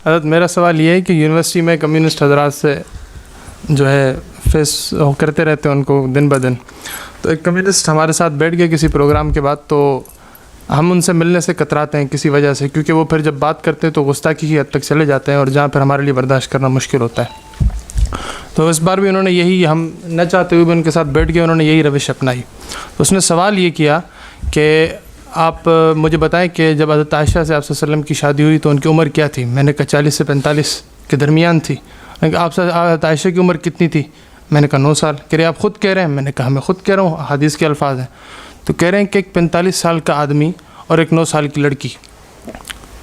حضرت میرا سوال یہ ہے کہ یونیورسٹی میں کمیونسٹ حضرات سے جو ہے فیس کرتے رہتے ہیں ان کو دن بدن، تو ایک کمیونسٹ ہمارے ساتھ بیٹھ گئے کسی پروگرام کے بعد، تو ہم ان سے ملنے سے کتراتے ہیں کسی وجہ سے، کیونکہ وہ پھر جب بات کرتے ہیں تو گستاخی کی حد تک چلے جاتے ہیں اور جہاں پھر ہمارے لیے برداشت کرنا مشکل ہوتا ہے۔ تو اس بار بھی انہوں نے یہی، ہم نہ چاہتے ہوئے بھی ان کے ساتھ بیٹھ گئے، انہوں نے یہی روش اپنائی۔ تو اس نے سوال یہ کیا کہ آپ مجھے بتائیں کہ جب حضرت عائشہ سے آپ صلی اللہ علیہ وسلم کی شادی ہوئی تو ان کی عمر کیا تھی؟ میں نے کہا 40 سے 45 کے درمیان تھی۔ میں نے کہا آپ سے حضرت عائشہ کی عمر کتنی تھی؟ میں نے کہا 9 سال۔ کہہ رہے آپ خود کہہ رہے ہیں؟ میں نے کہا میں خود کہہ رہا ہوں، حدیث کے الفاظ ہیں۔ تو کہہ رہے ہیں کہ ایک 45 سال کا آدمی اور ایک 9 سال کی لڑکی،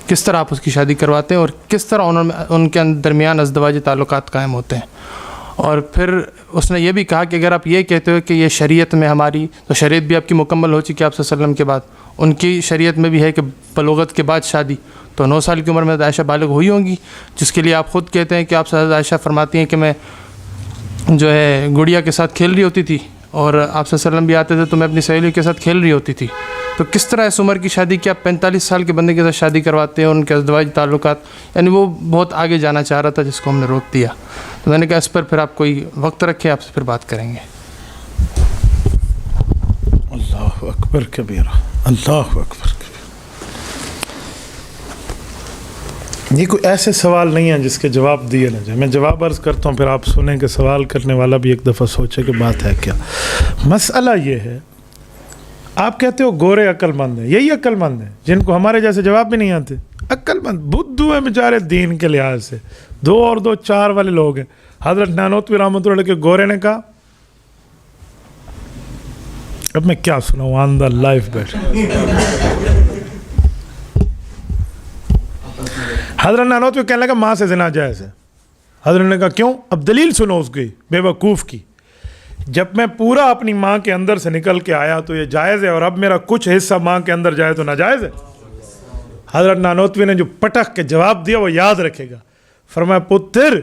کس طرح آپ اس کی شادی کرواتے ہیں اور کس طرح ان کے درمیان ازدواجی تعلقات قائم ہوتے ہیں؟ اور پھر اس نے یہ بھی کہا کہ اگر آپ یہ کہتے ہو کہ یہ شریعت میں ہماری، تو شریعت بھی آپ کی مکمل ہو چکی ہے آپ صلی اللہ علیہ وسلم کے بعد، ان کی شریعت میں بھی ہے کہ بلوغت کے بعد شادی، تو 9 سال کی عمر میں عائشہ بالغ ہوئی ہوں گی، جس کے لیے آپ خود کہتے ہیں کہ آپ سے عائشہ فرماتی ہیں کہ میں جو ہے گڑیا کے ساتھ کھیل رہی ہوتی تھی اور آپ صلی اللہ علیہ وسلم بھی آتے تھے تو میں اپنی سہیلیوں کے ساتھ کھیل رہی ہوتی تھی۔ تو کس طرح اس عمر کی شادی کی آپ 45 سال کے بندے کے ساتھ شادی کرواتے ہیں، ان کے ازدواجی تعلقات؟ یعنی وہ بہت آگے جانا چاہ رہا تھا جس کو ہم نے روک دیا۔ تو میں نے کہا اس پر پھر آپ کوئی وقت رکھے، آپ سے پھر بات کریں گے۔ اللہ اکبر کبیرہ، اللہ اکبر کبیرہ۔ یہ کوئی ایسے سوال نہیں ہے جس کے جواب دیے نہ جائے۔ میں جواب عرض کرتا ہوں، پھر آپ سنیں کہ سوال کرنے والا بھی ایک دفعہ سوچے کہ بات ہے کیا۔ مسئلہ یہ ہے، آپ کہتے ہو گورے عقل مند ہیں، یہی عقل مند ہیں جن کو ہمارے جیسے جواب بھی نہیں آتے۔ عقل مند بدھو ہیں بیچارے دین کے لحاظ سے، 2 اور 2 4 والے لوگ ہیں۔ حضرت نانوتوی رحمۃ اللہ کے گورے نے کہا، اب میں کیا سناؤں، آن دا لائف بیٹھ۔ حضرت نانوتوی کہنے لگا ماں سے زنا جائز ہے۔ حضرت نے کہا کیوں؟ اب دلیل سنو اس کی بے وقوف کی۔ جب میں پورا اپنی ماں کے اندر سے نکل کے آیا تو یہ جائز ہے، اور اب میرا کچھ حصہ ماں کے اندر جائے تو ناجائز ہے۔ حضرت نانوتوی نے جو پٹخ کے جواب دیا وہ یاد رکھے گا۔ فرمایا پتر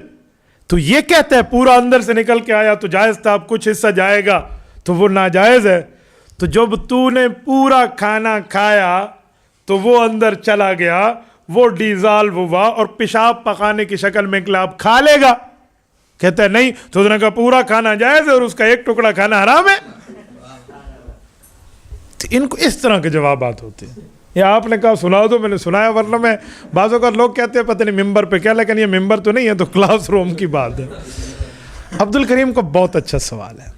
تو یہ کہتا ہے پورا اندر سے نکل کے آیا تو جائز تھا، اب کچھ حصہ جائے گا تو وہ ناجائز ہے۔ تو جب تو نے پورا کھانا کھایا تو وہ اندر چلا گیا، وہ ڈیزالو ہوا اور پیشاب پکانے کی شکل میں نکلا، اب کھا لے گا؟ کہتا ہے نہیں۔ تو اس نے کہا پورا کھانا جائز ہے اور اس کا ایک ٹکڑا کھانا حرام ہے۔ تو ان کو اس طرح کے جوابات ہوتے ہیں۔ یا آپ نے کہا سنا دو، میں نے سنایا، ورنہ میں بعضوں کا لوگ کہتے ہیں پتہ نہیں ممبر پہ کیا، لیکن یہ ممبر تو نہیں ہے، تو کلاس روم کی بات ہے۔ عبد الکریم کا بہت اچھا سوال ہے،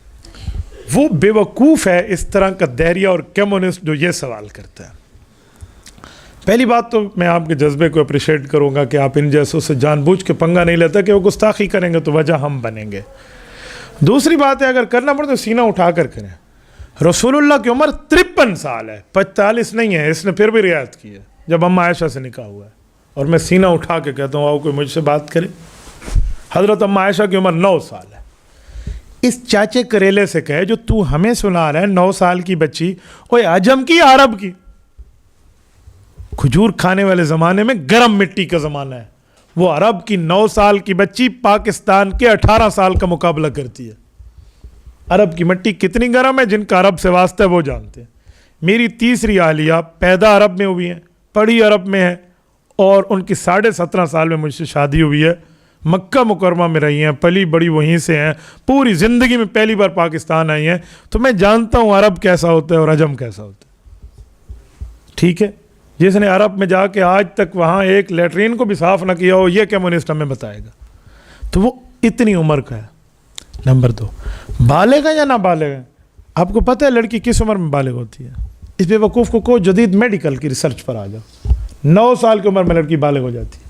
وہ بے وقوف ہے اس طرح کا دہریہ اور کمیونسٹ جو یہ سوال کرتا ہے۔ پہلی بات تو میں آپ کے جذبے کو اپریشیٹ کروں گا کہ آپ ان جیسوں سے جان بوجھ کے پنگا نہیں لیتا کہ وہ گستاخی کریں گے تو وجہ ہم بنیں گے۔ دوسری بات ہے اگر کرنا پڑے تو سینہ اٹھا کر کریں۔ رسول اللہ کی عمر 53 سال ہے، 45 نہیں ہے، اس نے پھر بھی رعایت کی ہے جب اما عائشہ سے نکاح ہوا ہے، اور میں سینہ اٹھا کے کہتا ہوں آؤ کوئی مجھ سے بات کرے۔ حضرت اما عائشہ کی عمر 9 سال ہے۔ اس چاچے کریلے سے کہے جو تو ہمیں سنا رہا ہے 9 سال کی بچی، اوے عجم کی عرب کی؟ کھجور کھانے والے زمانے میں گرم مٹی کا زمانہ ہے، وہ عرب کی 9 سال کی بچی پاکستان کے 18 سال کا مقابلہ کرتی ہے۔ عرب کی مٹی کتنی گرم ہے، جن کا عرب سے واسطہ ہے وہ جانتے ہیں۔ میری تیسری اہلیہ پیدا عرب میں ہوئی ہیں، پڑھی عرب میں ہے، اور ان کی 17.5 سال میں مجھ سے شادی ہوئی ہے، مکہ مکرمہ میں رہی ہیں، پلی بڑی وہیں سے ہیں، پوری زندگی میں پہلی بار پاکستان آئی ہیں، تو میں جانتا ہوں عرب کیسا ہوتا ہے اور عجم کیسا ہوتا ہے۔ ٹھیک ہے، جس نے عرب میں جا کے آج تک وہاں ایک لیٹرین کو بھی صاف نہ کیا ہو، یہ کمیونسٹ ہمیں بتائے گا، تو وہ اتنی عمر کا ہے۔ نمبر 2، بالغ ہے یا نہ بالغ ہے؟ آپ کو پتہ ہے لڑکی کس عمر میں بالغ ہوتی ہے؟ اس بے وقوف کو جدید میڈیکل کی ریسرچ پر آ جاؤ، 9 سال کی عمر میں لڑکی بالغ ہو جاتی ہے،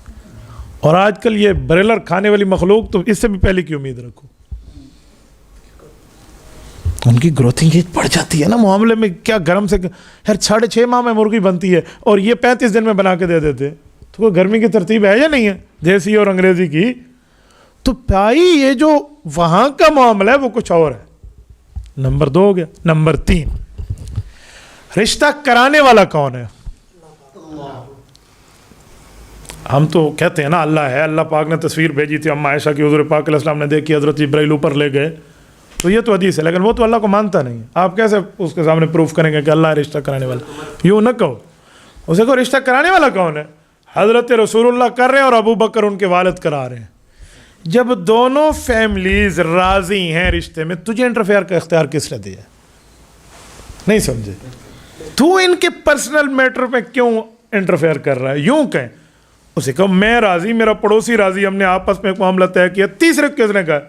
اور آج کل یہ بریلر کھانے والی مخلوق تو اس سے بھی پہلے کی امید رکھو، ان کی گروتھنگ ایج بڑھ جاتی ہے نا معاملے میں، کیا گرم سے یار 6.5 ماہ میں مرغی بنتی ہے اور یہ 35 دن میں بنا کے دے دیتے، تو کوئی گرمی کی ترتیب ہے یا نہیں ہے دیسی اور انگریزی کی؟ تو بھائی یہ جو وہاں کا معاملہ ہے وہ کچھ اور ہے۔ نمبر 2 ہو گیا۔ نمبر 3، رشتہ کرانے والا کون ہے؟ ہم تو کہتے ہیں نا اللہ ہے، اللہ پاک نے تصویر بھیجی تھی اما عائشہ کی، حضور پاک علیہ السلام نے دیکھی، حضرت جبرائیل اوپر لے گئے، تو یہ تو حدیث ہے، لیکن وہ تو اللہ کو مانتا نہیں ہے۔ آپ کیسے اس کے سامنے پروف کریں گے کہ اللہ ہے رشتہ کرانے والا؟ یوں نہ کہو، اسے کہو رشتہ کرانے والا کون ہے؟ حضرت رسول اللہ کر رہے ہیں اور ابو بکر ان کے والد کرا رہے ہیں. جب دونوں فیملیز راضی ہیں رشتے میں, تجھے انٹرفیئر کا اختیار کس نے دیا؟ نہیں سمجھے؟ تو ان کے پرسنل میٹر پہ کیوں انٹرفیئر کر رہا ہے؟ یوں کہیں اسے کہو میں راضی, میرا پڑوسی راضی, ہم نے آپس میں ایک معاملہ طے کیا. تیسرے کس نے کہا؟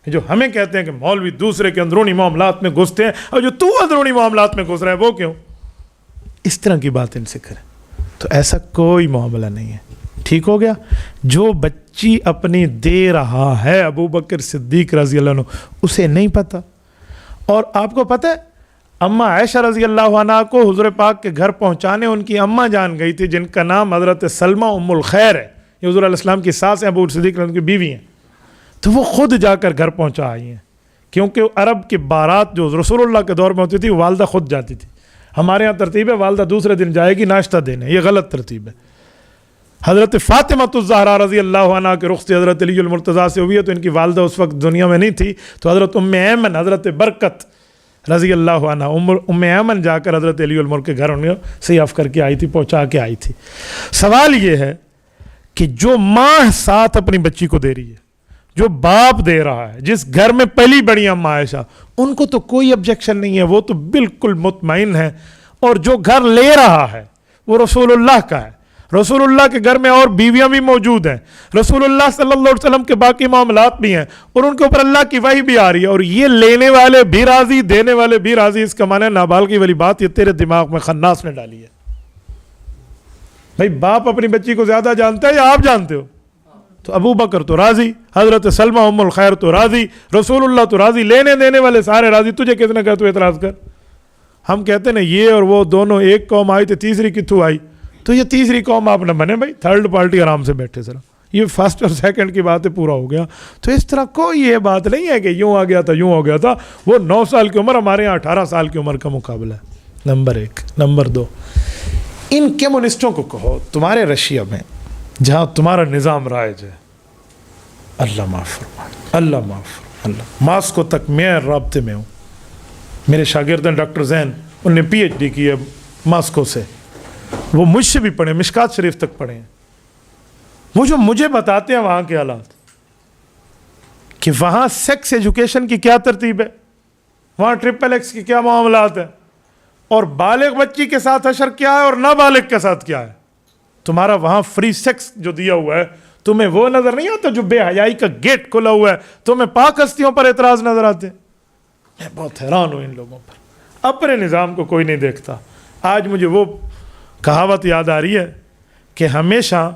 جو ہمیں کہتے ہیں کہ مولوی دوسرے کے اندرونی معاملات میں گھستے ہیں, اور جو تو اندرونی معاملات میں گھس رہا ہے وہ کیوں؟ اس طرح کی بات ان سے کریں. تو ایسا کوئی معاملہ نہیں ہے. ٹھیک ہو گیا؟ جو بچی اپنی دے رہا ہے ابو بکر صدیق رضی اللہ عنہ, اسے نہیں پتہ. اور آپ کو پتہ ہے اماں عائشہ رضی اللہ عنہ کو حضور پاک کے گھر پہنچانے ان کی اماں جان گئی تھی, جن کا نام حضرت سلمہ ام الخیر ہے. یہ حضور علیہ السلام کی ساس ہیں, ابو صدیق کی بیوی ہیں. تو وہ خود جا کر گھر پہنچا آئی ہیں, کیونکہ عرب کی بارات جو رسول اللہ کے دور میں ہوتی تھی والدہ خود جاتی تھی. ہمارے ہاں ترتیب ہے والدہ دوسرے دن جائے گی ناشتہ دینے, یہ غلط ترتیب ہے. حضرت فاطمہ الزہرا رضی اللہ عنہ کے رخ سے حضرت علی المرتضیٰ سے ہوئی ہے, تو ان کی والدہ اس وقت دنیا میں نہیں تھی. تو حضرت ام ایمن, حضرت برکت رضی اللہ عنہ, ام ایمن جا کر حضرت علی المر کے گھر انہیں سیاف کر کے آئی تھی, پہنچا کے آئی تھی. سوال یہ ہے کہ جو ماں ساتھ اپنی بچی کو دے رہی ہے, جو باپ دے رہا ہے, جس گھر میں پلی بڑی اماں عائشہ, ان کو تو کوئی آبجیکشن نہیں ہے, وہ تو بالکل مطمئن ہے. اور جو گھر لے رہا ہے وہ رسول اللہ کا ہے. رسول اللہ کے گھر میں اور بیویاں بھی موجود ہیں, رسول اللہ صلی اللہ علیہ وسلم کے باقی معاملات بھی ہیں, اور ان کے اوپر اللہ کی وحی بھی آ رہی ہے. اور یہ لینے والے بھی راضی, دینے والے بھی راضی. اس کا معنی ہے نابالغی والی بات یہ تیرے دماغ میں خناس نے ڈالی ہے. بھائی باپ اپنی بچی کو زیادہ جانتا ہے یا آپ جانتے ہو؟ تو ابو بکر تو راضی, حضرت سلمہ ام الخیر تو راضی, رسول اللہ تو راضی, لینے دینے والے سارے راضی. تجھے کس نے کہا تو اعتراض کر؟ ہم کہتے ہیں نا یہ اور وہ دونوں ایک قوم آئی تو تیسری کتھوں آئی, تو یہ تیسری قوم آپ نہ بنے بھائی, تھرڈ پارٹی آرام سے بیٹھے ذرا. یہ فرسٹ اور سیکنڈ کی بات ہے, پورا ہو گیا. تو اس طرح کوئی یہ بات نہیں ہے کہ یوں آ گیا تھا یوں ہو گیا تھا. وہ 9 سال کی عمر ہمارے یہاں 18 سال کی عمر کا مقابلہ ہے. نمبر 1. نمبر 2, ان کمیونسٹوں کو کہو تمہارے رشیا میں جہاں تمہارا نظام رائج ہے, اللہ معاف فرمائے, اللہ معاف فرمائے. اللہ ماسکو تک میں رابطے میں ہوں, میرے شاگرد ہیں ڈاکٹر زین, انہوں نے پی ایچ ڈی کی ہے ماسکو سے, وہ مجھ سے بھی پڑھے, مشکات شریف تک پڑھے ہیں. وہ جو مجھے بتاتے ہیں وہاں کے حالات, کہ وہاں سیکس ایجوکیشن کی کیا ترتیب ہے, وہاں ٹرپل ایکس کی کیا معاملات ہیں, اور بالغ بچی کے ساتھ حشر کیا ہے اور نابالغ کے ساتھ کیا ہے. تمہارا وہاں فری سیکس جو دیا ہوا ہے, تمہیں وہ نظر نہیں آتا جو بے حیائی کا گیٹ کھلا ہوا ہے, تمہیں پاک ہستیوں پر اعتراض نظر آتے. میں بہت حیران ہوں ان لوگوں پر, اپنے نظام کو کوئی نہیں دیکھتا. آج مجھے وہ کہاوت یاد آ رہی ہے کہ ہمیشہ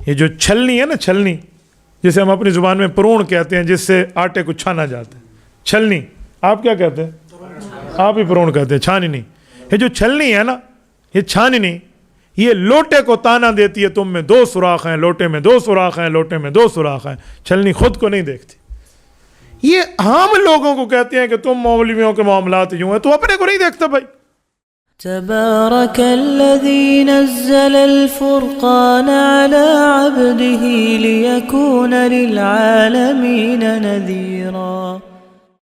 یہ جو چھلنی ہے نا, چھلنی جسے ہم اپنی زبان میں پرون کہتے ہیں, جس سے آٹے کو چھانا جاتا ہے, چھلنی. آپ کیا کہتے ہیں؟ آپ ہی پرون کہتے ہیں, چھانی نہیں. یہ جو چھلنی ہے نا, یہ چھانی نہیں, یہ لوٹے کو تانا دیتی ہے, تم میں 2 سوراخ ہیں, لوٹے میں 2 سوراخ ہیں, لوٹے میں 2 سوراخ ہیں. چھلنی خود کو نہیں دیکھتی. یہ عام لوگوں کو کہتے ہیں کہ تم مولویوں کے معاملات یوں ہیں, تو اپنے کو نہیں دیکھتا بھائی. تبارك الذي نزل الفرقان على عبده ليكون للعالمين نذيرا.